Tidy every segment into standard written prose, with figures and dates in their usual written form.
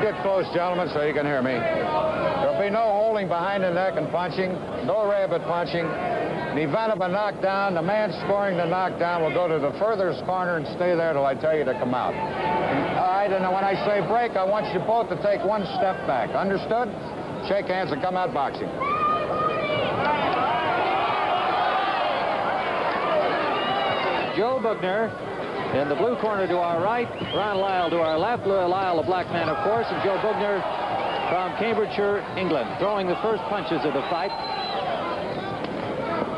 get close, gentlemen, so you can hear me. There'll be no holding behind the neck and punching, no rabbit punching. In the event of a knockdown, the man scoring the knockdown will go to the furthest corner and stay there till I tell you to come out. All right, and when I say break, I want you both to take one step back. Understood? Shake hands and come out boxing. Joe Bugner in the blue corner to our right, Ron Lyle to our left. Lyle, a black man, of course, and Joe Bugner from Cambridgeshire, England, throwing the first punches of the fight.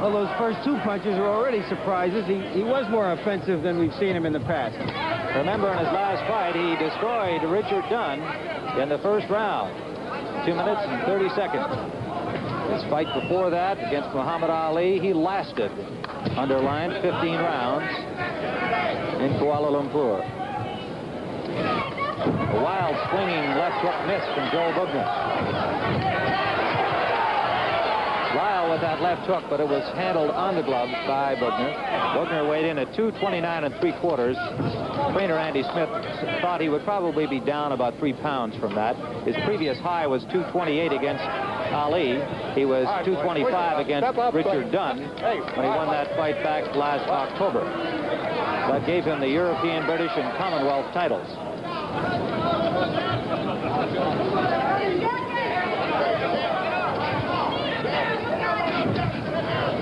Well, those first two punches were already surprises. He was more offensive than we've seen him in the past. Remember, in his last fight, he destroyed Richard Dunn in the first round. 2 minutes and 30 seconds. His fight before that against Muhammad Ali, he lasted, underlined, 15 rounds in Kuala Lumpur. A wild swinging left hook miss from Joe Bugner. Lyle with that left hook, but it was handled on the gloves by Bugner. Bugner weighed in at 229 3/4. Trainer Andy Smith thought he would probably be down about 3 pounds from that. His previous high was 228 against Ali. He was 225 against Richard Dunn when he won that fight back last October. That gave him the European, British, and Commonwealth titles.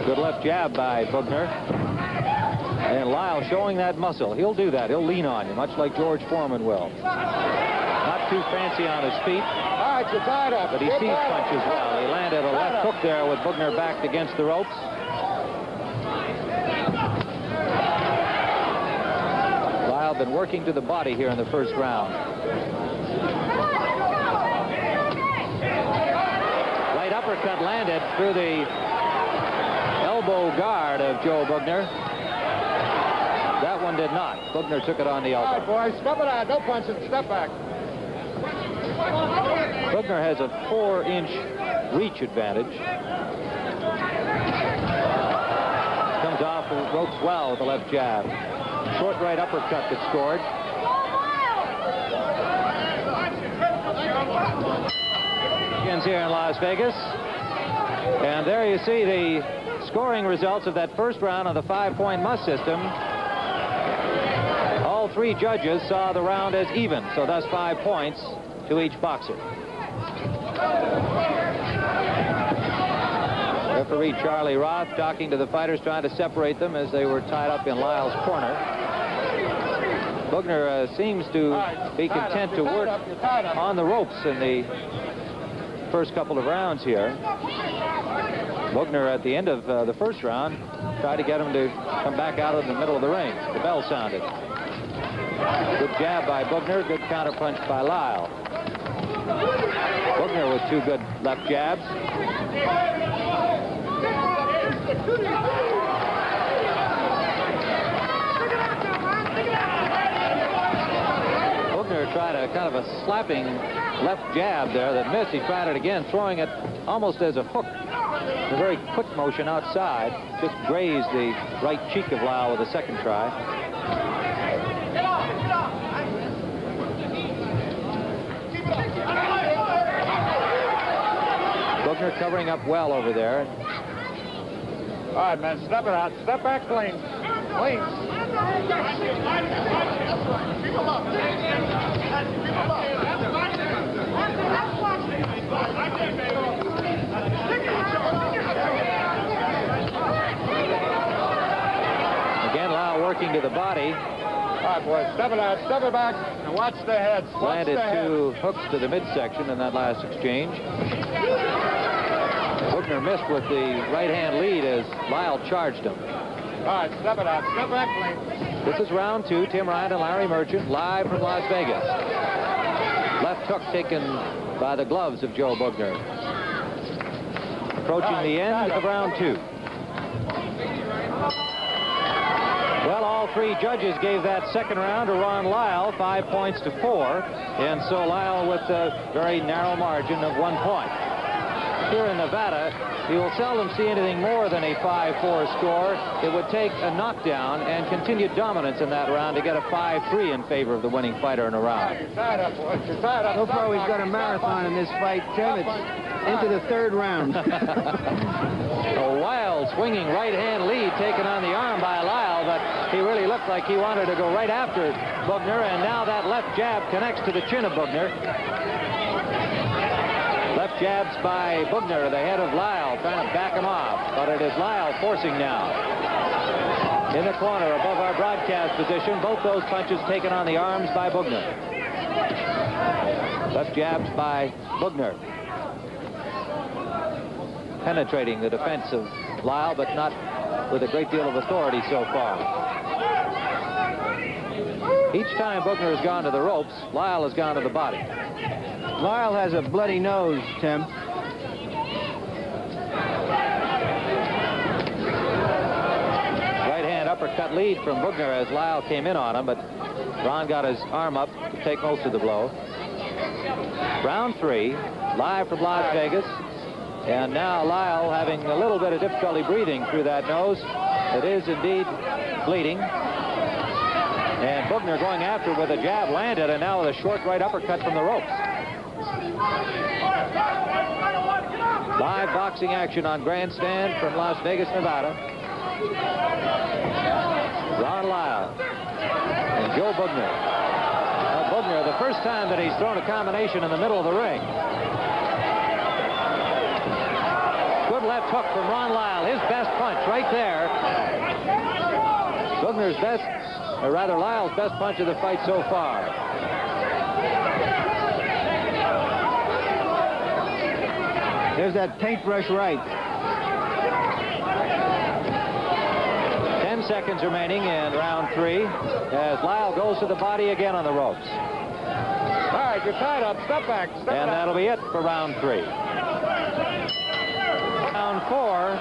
Good left jab by Bugner. And Lyle showing that muscle. He'll do that. He'll lean on you, much like George Foreman will. Not too fancy on his feet. All right, you're tied up. But he sees punches well. He landed a left hook there with Bugner backed against the ropes. Lyle been working to the body here in the first round. Right uppercut landed through the elbow guard of Joe Bugner. That one did not. Bugner took it on the elbow. All right, boys, step it out. No punching. Step back. Bugner has a 4-inch reach advantage. Comes off the ropes well with the left jab. Short right uppercut that scored. Begins here in Las Vegas. And there you see the scoring results of that first round of the 5-point must system. All 3 judges saw the round as even, so thus 5 points to each boxer. Referee Charlie Roth talking to the fighters, trying to separate them as they were tied up in Lyle's corner. Bugner seems to be content to work on the ropes in the first couple of rounds here. Bugner at the end of the first round tried to get him to come back out of the middle of the ring. The bell sounded. Good jab by Bugner, good counterpunch by Lyle. Bugner with 2 good left jabs. Bugner tried a kind of a slapping left jab there that missed. He tried it again, throwing it almost as a hook. A very quick motion outside. Just grazed the right cheek of Lyle with a second try. Bugner covering up well over there. All right, man, step it out. Step back clean. Clean. Again, Lyle working to the body. All right, boys, step it out, step it back, and watch the heads. Landed 2 hooks to the midsection in that last exchange. Bugner missed with the right-hand lead as Lyle charged him. All right, step it out, step back clean. This is round 2. Tim Ryan and Larry Merchant live from Las Vegas. Left hook taken by the gloves of Joe Bugner. Approaching the end of round 2. Well, all 3 judges gave that second round to Ron Lyle, 5 points to 4. And so Lyle with a very narrow margin of 1 point. here in Nevada, you will seldom see anything more than a 5-4 score. It would take a knockdown and continued dominance in that round to get a 5-3 in favor of the winning fighter in a round. So far, we've got a marathon in this fight, Tim. It's into the third round. A wild swinging right-hand lead taken on the arm by Lyle, but he really looked like he wanted to go right after Bugner, and now that left jab connects to the chin of Bugner. Left jabs by Bugner, the head of Lyle, trying to back him off, but it is Lyle forcing now. In the corner above our broadcast position, both those punches taken on the arms by Bugner. Left jabs by Bugner. Penetrating the defense of Lyle, but not with a great deal of authority so far. Each time Bugner has gone to the ropes, Lyle has gone to the body. Lyle has a bloody nose, Tim. Right hand uppercut lead from Bugner as Lyle came in on him, but Ron got his arm up to take most of the blow. Round 3, live from Las Vegas. And now Lyle having a little bit of difficulty breathing through that nose. It is indeed bleeding. And Bugner going after with a jab landed, and now with a short right uppercut from the ropes. Live boxing action on Grandstand from Las Vegas, Nevada. Ron Lyle and Joe Bugner. Now Bugner, the first time that he's thrown a combination in the middle of the ring. Good left hook from Ron Lyle, his best punch right there. Bugner's best, or rather Lyle's best punch of the fight so far. There's that paintbrush right. 10 seconds remaining in round 3 as Lyle goes to the body again on the ropes. All right, you're tied up. Step back. Step And back. that'll be it for round 3. Round 4.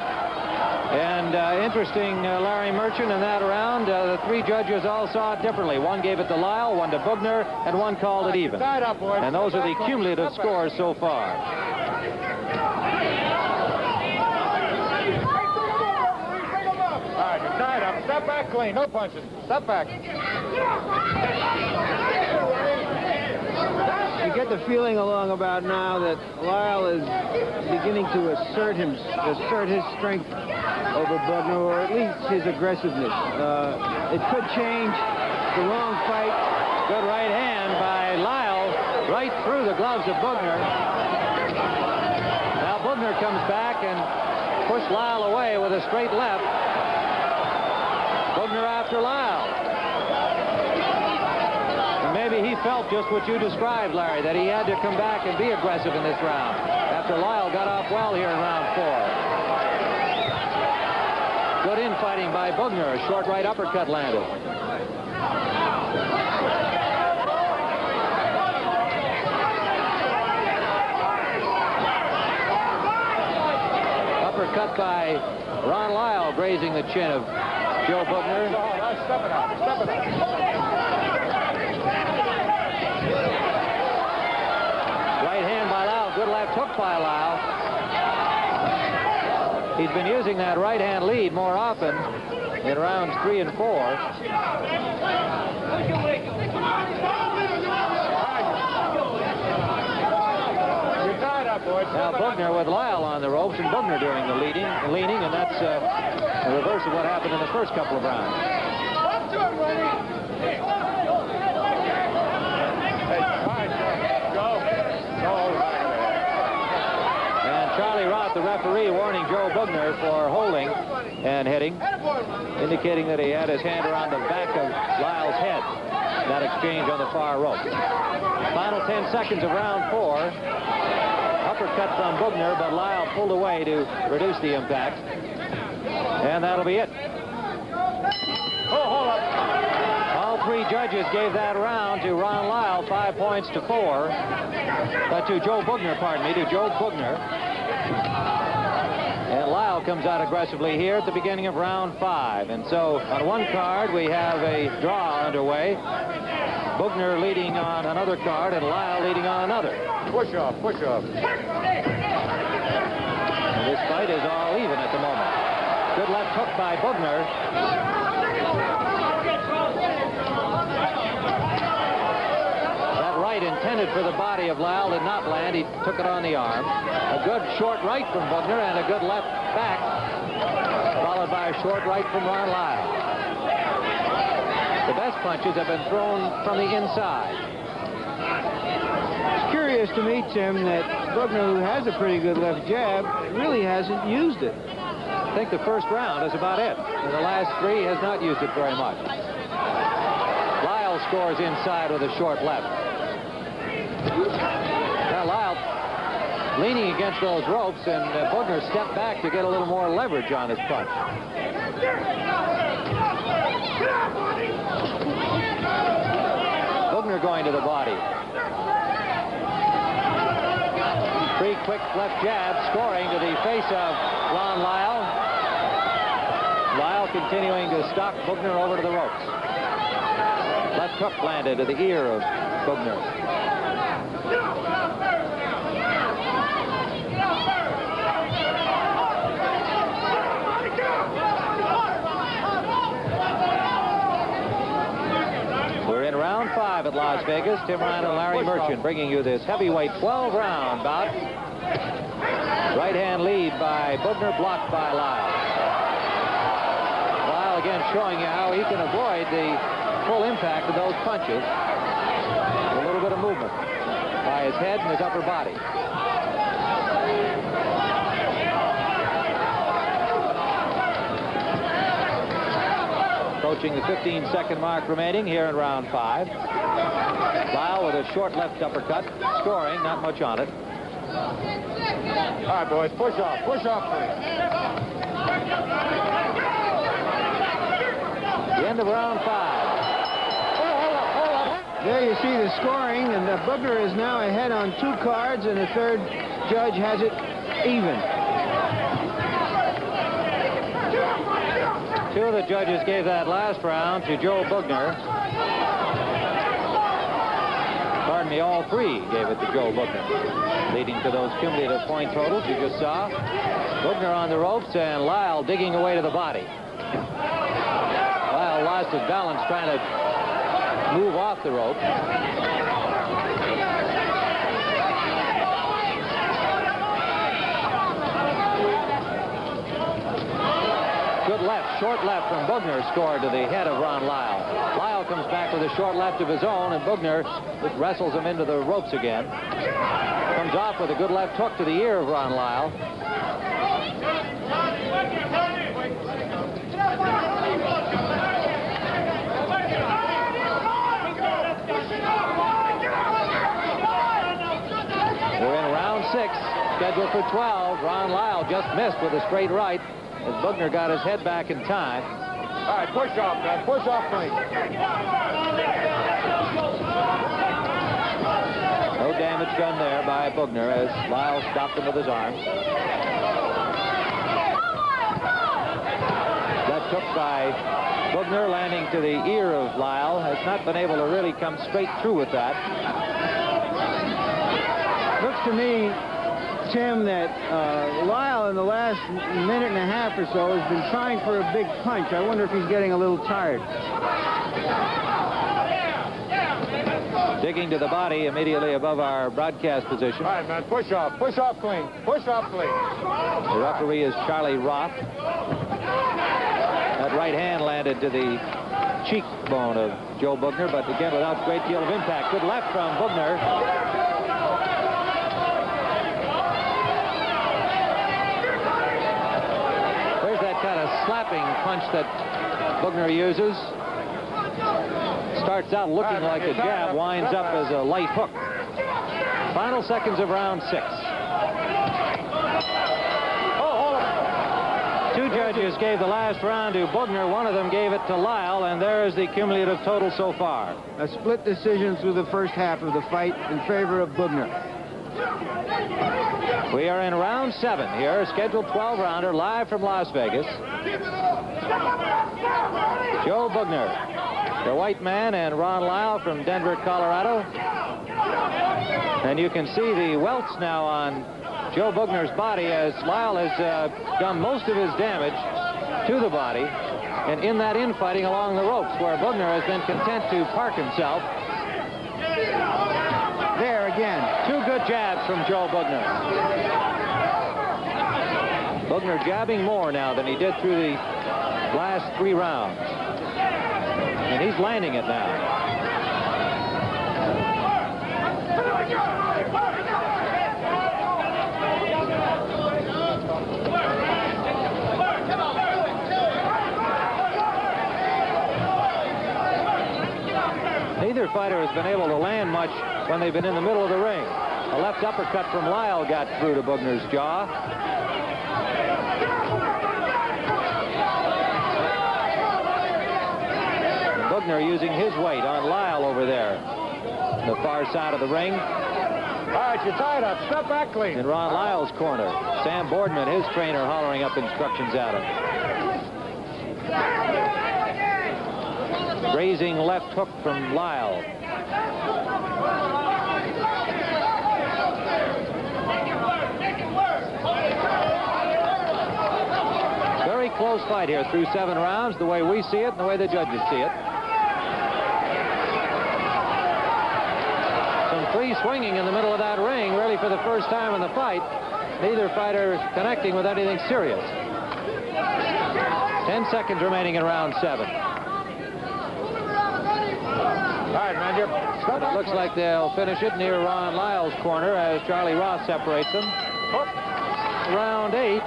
And interesting, Larry Merchant, in that round, the 3 judges all saw it differently. One gave it to Lyle, one to Bugner, and one called it even. Tied up, boys. And those are the cumulative scores so far. All right, you're tied up. Step back clean. No punches. Step back. You get the feeling along about now that Lyle is beginning to assert his strength over Bugner, or at least his aggressiveness. It could change. The long fight. Good right hand by Lyle, right through the gloves of Bugner. Now Bugner comes back and pushed Lyle away with a straight left. Bugner after Lyle. And maybe he felt just what you described, Larry, that he had to come back and be aggressive in this round after Lyle got off well here in round 4. Good infighting by Bugner. A short right uppercut landed. Uppercut by Ron Lyle, grazing the chin of Joe Bugner. Step it up. Step it up. Right hand by Lyle. Good left hook by Lyle. He's been using that right hand lead more often in rounds 3 and 4. Now Bugner with Lyle on the ropes, and Bugner doing the leaning, and that's the reverse of what happened in the first couple of rounds. And Charlie Roth, the referee, warning Joe Bugner for holding and hitting, indicating that he had his hand around the back of Lyle's head. That exchange on the far rope. Final 10 seconds of round 4. Uppercut from Bugner, but Lyle pulled away to reduce the impact. And that'll be it. Oh, hold up. All 3 judges gave that round to Ron Lyle, 5 points to 4. To Joe Bugner, pardon me, to Joe Bugner. And Lyle comes out aggressively here at the beginning of round 5. And so on one card, we have a draw underway. Bugner leading on another card and Lyle leading on another. Push off, push off. This fight is all even at the moment. Good left hook by Bugner. That right intended for the body of Lyle did not land. He took it on the arm. A good short right from Bugner and a good left back, followed by a short right from Ron Lyle. The best punches have been thrown from the inside. It's curious to me, Tim, that Bugner, who has a pretty good left jab, really hasn't used it. I think the first round is about it. In the last three, has not used it very much. Lyle scores inside with a short left. Now Lyle leaning against those ropes, and Bugner stepped back to get a little more leverage on his punch. Bugner going to the body. Three quick left jabs, scoring to the face of Ron Lyle. Lyle continuing to stalk Bugner over to the ropes. Left hook landed to the ear of Bugner. We're in round 5 at Las Vegas. Tim Ryan and Larry Merchant bringing you this heavyweight 12-round bout. Right hand lead by Bugner, blocked by Lyle. Lyle again showing you how he can avoid the full impact of those punches. A little bit of movement by his head and his upper body. Approaching the 15-second mark remaining here in round 5. Lyle with a short left uppercut, scoring, not much on it. All right, boys, push off, please. The end of round 5. There you see the scoring, and Bugner is now ahead on 2 cards, and the third judge has it even. 2 of the judges gave that last round to Joe Bugner. Pardon me, all 3 gave it to Joe Bugner, leading to those cumulative point totals you just saw. Bugner on the ropes and Lyle digging away to the body. Lyle lost his balance trying to move off the rope. Good left, short left from Bugner scored to the head of Ron Lyle. Lyle comes back with a short left of his own, and Bugner wrestles him into the ropes again. Comes off with a good left hook to the ear of Ron Lyle. We're in round 6, scheduled for 12. Ron Lyle just missed with a straight right as Bugner got his head back in time. All right, push off, man. Push off, please. No damage done there by Bugner as Lyle stopped him with his arm. Left hook by Bugner landing to the ear of Lyle. Has not been able to really come straight through with that. Looks to me, Tim, that Lyle in the last minute and a half or so has been trying for a big punch. I wonder if he's getting a little tired. Digging to the body immediately above our broadcast position. All right, man, push off clean. Push off clean. The referee is Charlie Roth. That right hand landed to the cheekbone of Joe Bugner, but again without a great deal of impact. Good left from Bugner. Slapping punch that Bugner uses. Starts out looking like a jab, winds up as a light hook. Final seconds of round 6. Two judges gave the last round to Bugner. One of them gave it to Lyle, and there's the cumulative total so far. A split decision through the first half of the fight in favor of Bugner. We are in round 7 here, scheduled 12-rounder, live from Las Vegas. Joe Bugner, the white man, and Ron Lyle from Denver, Colorado. And you can see the welts now on Joe Bugner's body, as Lyle has done most of his damage to the body, and in that infighting along the ropes, where Bugner has been content to park himself. There again. 2 good jabs from Joe Bugner. Bugner jabbing more now than he did through the last 3 rounds. And he's landing it now. Neither fighter has been able to land much when they've been in the middle of the ring. A left uppercut from Lyle got through to Bugner's jaw. Bugner using his weight on Lyle over there, the far side of the ring. All right, you're tied up. Step back clean. In Ron Lyle's corner, Sam Boardman, his trainer, hollering up instructions at him. Grazing left hook from Lyle. Very close fight here through 7 rounds, the way we see it and the way the judges see it. Some free swinging in the middle of that ring, really for the first time in the fight. Neither fighter connecting with anything serious. 10 seconds remaining in round 7. All right, man, But it looks like they'll finish it near Ron Lyle's corner as Charlie Ross separates them. Round 8.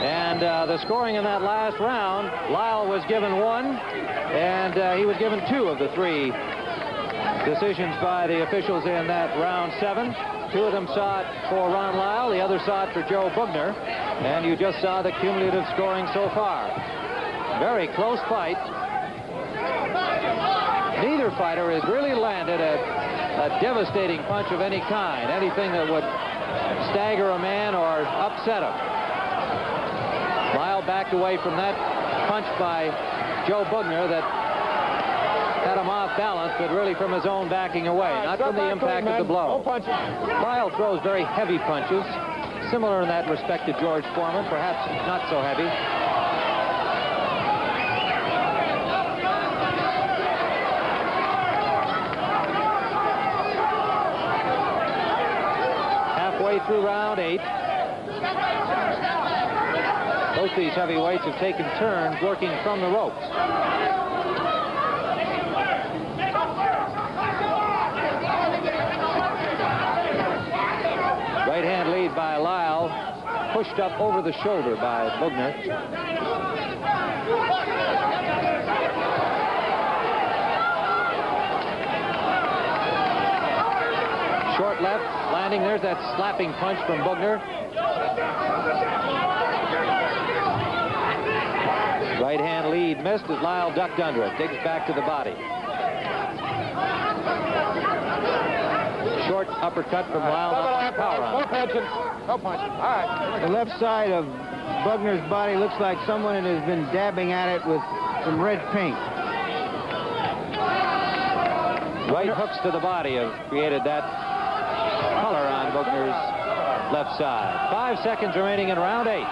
And the scoring in that last round, Lyle was given 1, and he was given 2 of the 3 decisions by the officials in that round 7. 2 of them saw it for Ron Lyle, the other saw it for Joe Bugner, and you just saw the cumulative scoring so far. Very close fight. Neither fighter has really landed a devastating punch of any kind, anything that would stagger a man or upset him. Lyle backed away from that punch by Joe Bugner that had him off balance, but really from his own backing away, not from the impact of the blow. Lyle throws very heavy punches, similar in that respect to George Foreman, perhaps not so heavy. Halfway through round 8. Both these heavyweights have taken turns working from the ropes. Right hand lead by Lyle, pushed up over the shoulder by Bugner. Short left, landing. There's that slapping punch from Bugner. Right hand lead missed as Lyle ducked under it. Digs back to the body. Short uppercut from Lyle. No punching. No punching. All right. The left side of Bugner's body looks like someone has been dabbing at it with some red paint. Right hooks to the body have created that color on Bugner's left side. 5 seconds remaining in round 8.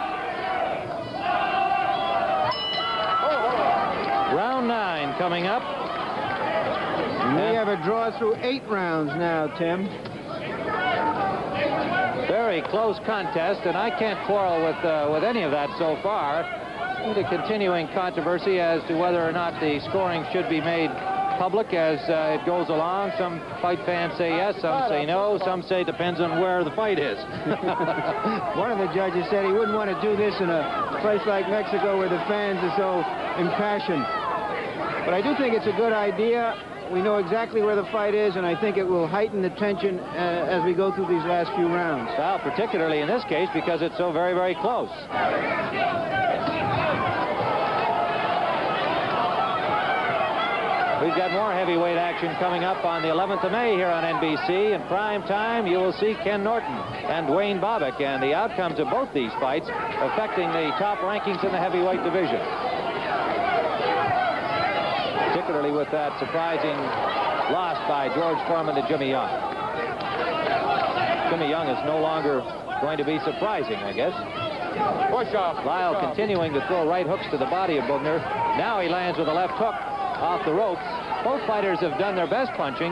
Round 9 coming up. We have a draw through 8 rounds now, Tim. Very close contest, and I can't quarrel with any of that so far. The continuing controversy as to whether or not the scoring should be made public as it goes along. Some fight fans say yes, some say no, some say depends on where the fight is. One of the judges said he wouldn't want to do this in a place like Mexico where the fans are so impassioned. But I do think it's a good idea. We know exactly where the fight is, and I think it will heighten the tension as we go through these last few rounds. Well, particularly in this case because it's so very, very close. We've got more heavyweight action coming up on the 11th of May here on NBC. In prime time, you will see Ken Norton and Dwayne Bobbick, and the outcomes of both these fights affecting the top rankings in the heavyweight division. Particularly with that surprising loss by George Foreman to Jimmy Young. Jimmy Young is no longer going to be surprising, I guess. Push off. Lyle continuing to throw right hooks to the body of Bugner. Now he lands with a left hook off the ropes. Both fighters have done their best punching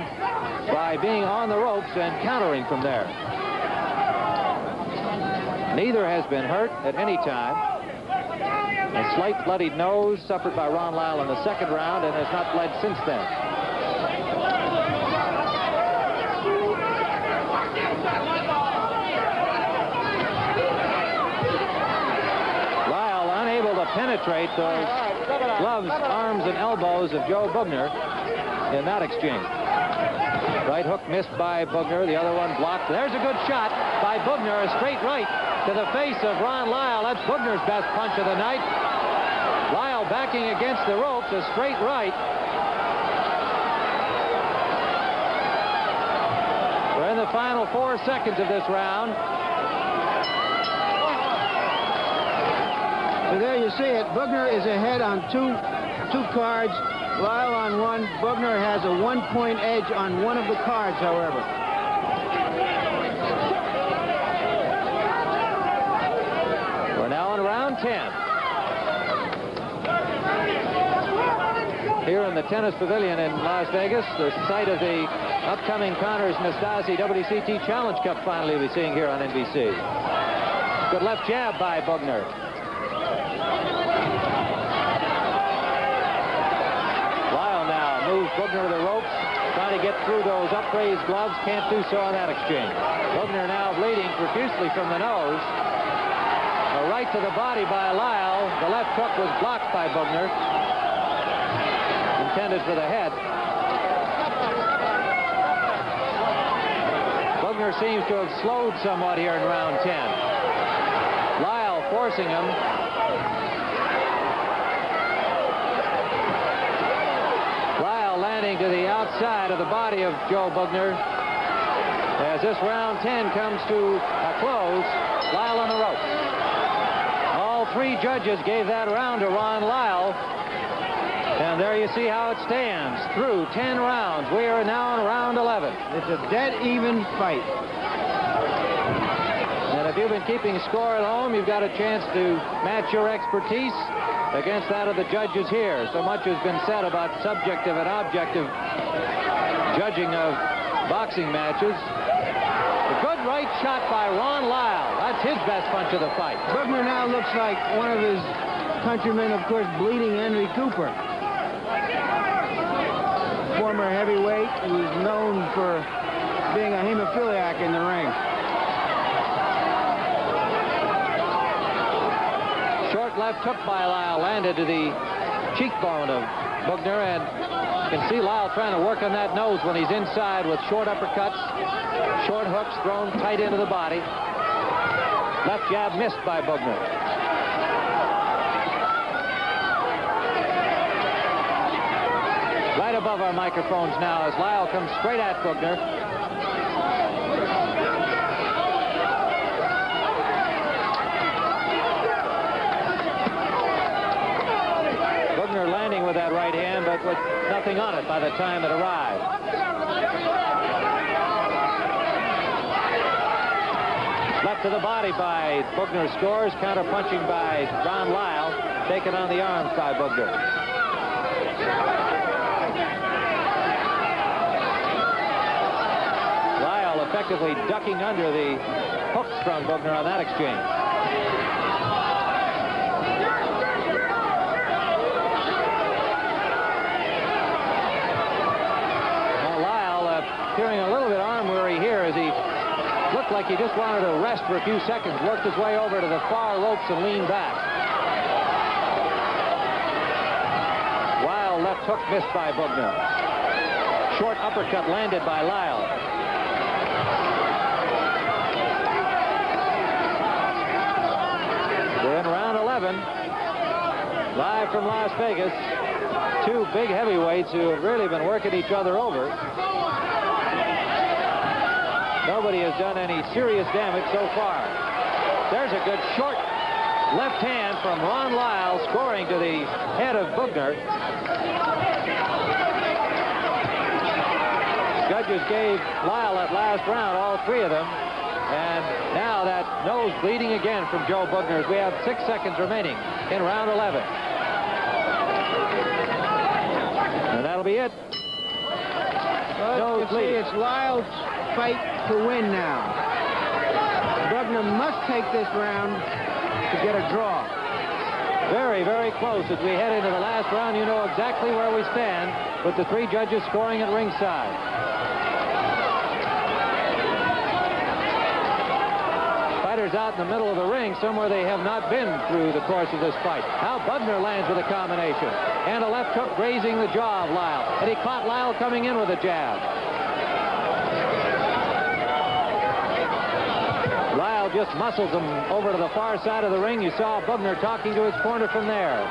by being on the ropes and countering from there. Neither has been hurt at any time. A slight bloodied nose suffered by Ron Lyle in the second round and has not bled since then. Lyle unable to penetrate those gloves, arms, and elbows of Joe Bugner in that exchange. Right hook missed by Bugner. The other one blocked. There's a good shot by Bugner. A straight right to the face of Ron Lyle. That's Bugner's best punch of the night. Lyle backing against the ropes. A straight right. We're in the final 4 seconds of this round. So there you see it. Bugner is ahead on two cards. Lyle on one. Bugner has a 1-point edge on one of the cards, however. We're now in round 10. Here in the Tennis Pavilion in Las Vegas, the site of the upcoming Connors Nastase WCT Challenge Cup final you'll be seeing here on NBC. Good left jab by Bugner. Moves Bugner to the ropes, trying to get through those upraised gloves. Can't do so on that exchange. Bugner now bleeding profusely from the nose. A right to the body by Lyle. The left hook was blocked by Bugner. Intended for the head. Bugner seems to have slowed somewhat here in round 10. Lyle forcing him. Landing to the outside of the body of Joe Bugner. As this round 10 comes to a close, Lyle on the ropes. All 3 judges gave that round to Ron Lyle. And there you see how it stands through 10 rounds. We are now in round 11. It's a dead even fight. And if you've been keeping score at home, you've got a chance to match your expertise against that of the judges here. So much has been said about subjective and objective judging of boxing matches. A good right shot by Ron Lyle. That's his best punch of the fight. Bugner now looks like one of his countrymen, of course, bleeding Henry Cooper. Former heavyweight who's known for being a hemophiliac in the ring. Short left hook by Lyle landed to the cheekbone of Bugner, and you can see Lyle trying to work on that nose when he's inside with short uppercuts, short hooks thrown tight into the body. Left jab missed by Bugner. Right above our microphones now as Lyle comes straight at Bugner. Landing with that right hand, but with nothing on it by the time it arrived. Left to the body by Bugner scores. Counter punching by Ron Lyle. Taken on the arms by Bugner. Lyle effectively ducking under the hooks from Bugner on that exchange. Appearing a little bit arm weary here as he looked like he just wanted to rest for a few seconds, worked his way over to the far ropes and leaned back. Wild left hook missed by Bugner. Short uppercut landed by Lyle. We're in round 11. Live from Las Vegas. 2 big heavyweights who have really been working each other over. Nobody has done any serious damage so far. There's a good short left hand from Ron Lyle scoring to the head of Bugner. Judges gave Lyle that last round, all 3 of them. And now that nose bleeding again from Joe Bugner as we have 6 seconds remaining in round 11. And that'll be it. Well, you see, it's Lyle's fight to win now. Bugner must take this round to get a draw. Very, very close as we head into the last round. You know exactly where we stand with the 3 judges scoring at ringside. Fighters out in the middle of the ring, somewhere they have not been through the course of this fight. Now Bugner lands with a combination. And a left hook grazing the jaw of Lyle. And he caught Lyle coming in with a jab. Lyle just muscles him over to the far side of the ring. You saw Bugner talking to his corner from there.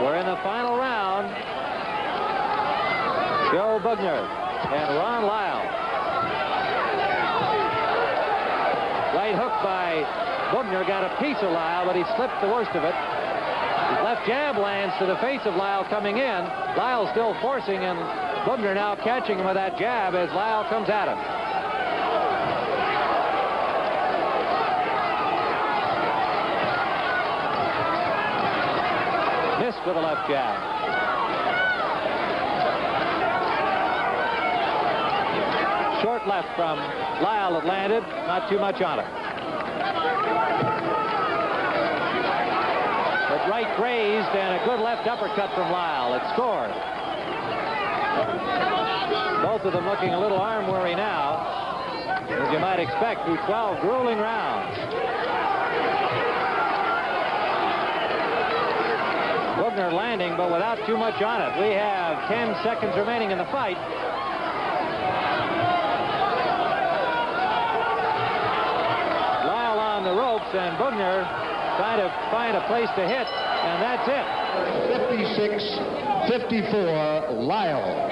We're in the final round. Joe Bugner and Ron Lyle. Right hook by Bugner got a piece of Lyle, but he slipped the worst of it. His left jab lands to the face of Lyle coming in. Lyle still forcing, and Bugner now catching him with that jab as Lyle comes at him. Missed with a left jab. Short left from Lyle that landed, not too much on it. But right grazed and a good left uppercut from Lyle. It scored. Both of them looking a little arm weary now, as you might expect, through 12 grueling rounds. Bugner landing, but without too much on it. We have 10 seconds remaining in the fight. Lyle on the ropes, and Bugner trying to find a place to hit, and that's it. 56-54, Lyle.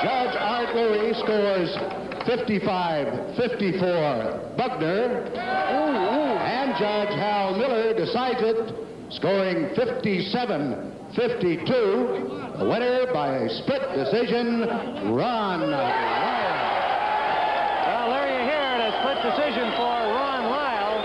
Judge Art Louis scores 55-54, Bugner. And Judge Hal Miller decides it, scoring 57-52. The winner by a split decision, Ron Lyle. Well, there you hear it, a split decision for Ron Lyle.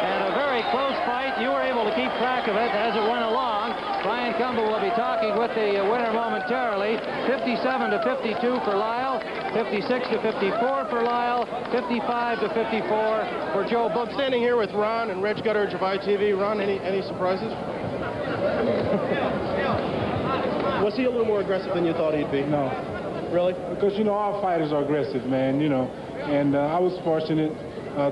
And a very close fight. You were able to keep track of it as it went along. Brian Campbell will be talking with the winner momentarily. 57-52 for Lyle, 56-54 for Lyle, 55-54 for Joe Bugner. Standing here with Ron and Reg Gutteridge of ITV. Ron, any surprises? Was he a little more aggressive than you thought he'd be? No. Really? Because, you know, all fighters are aggressive, man, you know. And I was fortunate.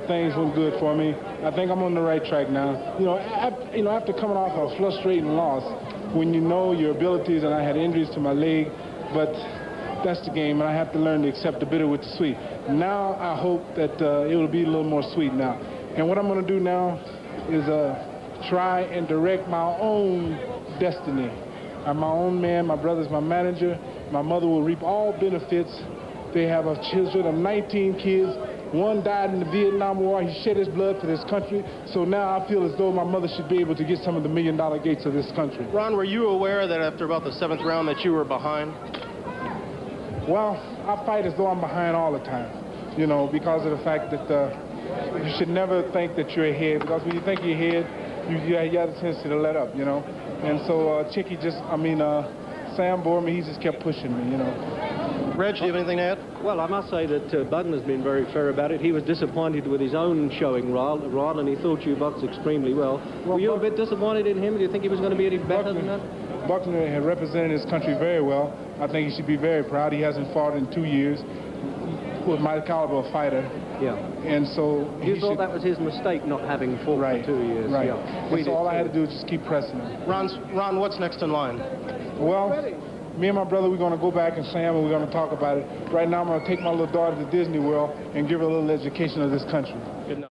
Things went good for me. I think I'm on the right track now. You know, after coming off a frustrating loss, when you know your abilities, and I had injuries to my leg, but that's the game, and I have to learn to accept the bitter with the sweet. Now I hope that it will be a little more sweet now. And what I'm going to do now is try and direct my own destiny. I'm my own man. My brother's my manager. My mother will reap all benefits. They have children of 19 kids. One died in the Vietnam War. He shed his blood for this country. So now I feel as though my mother should be able to get some of the million-dollar gates of this country. Ron, were you aware that after about the 7th round that you were behind? Well, I fight as though I'm behind all the time, you know, because of the fact that you should never think that you're ahead, because when you think you're ahead, you have a tendency to let up, you know. And so Sam Borman, he just kept pushing me, you know. Reg, do you have anything to add? Well, I must say that Bugner's been very fair about it. He was disappointed with his own showing, Ron, and he thought you boxed extremely well. Were you a bit disappointed in him? Do you think he was going to be any better than that? Buckner had represented his country very well. I think he should be very proud. He hasn't fought in 2 years with my caliber of fighter. Yeah. And so you thought that was his mistake, not having fought for 2 years. Right. Yeah. So all I had to do was just keep pressing him. Ron, what's next in line? Well, me and my brother, we're going to go back and Sam, and we're going to talk about it. Right now, I'm going to take my little daughter to Disney World and give her a little education of this country. Good enough.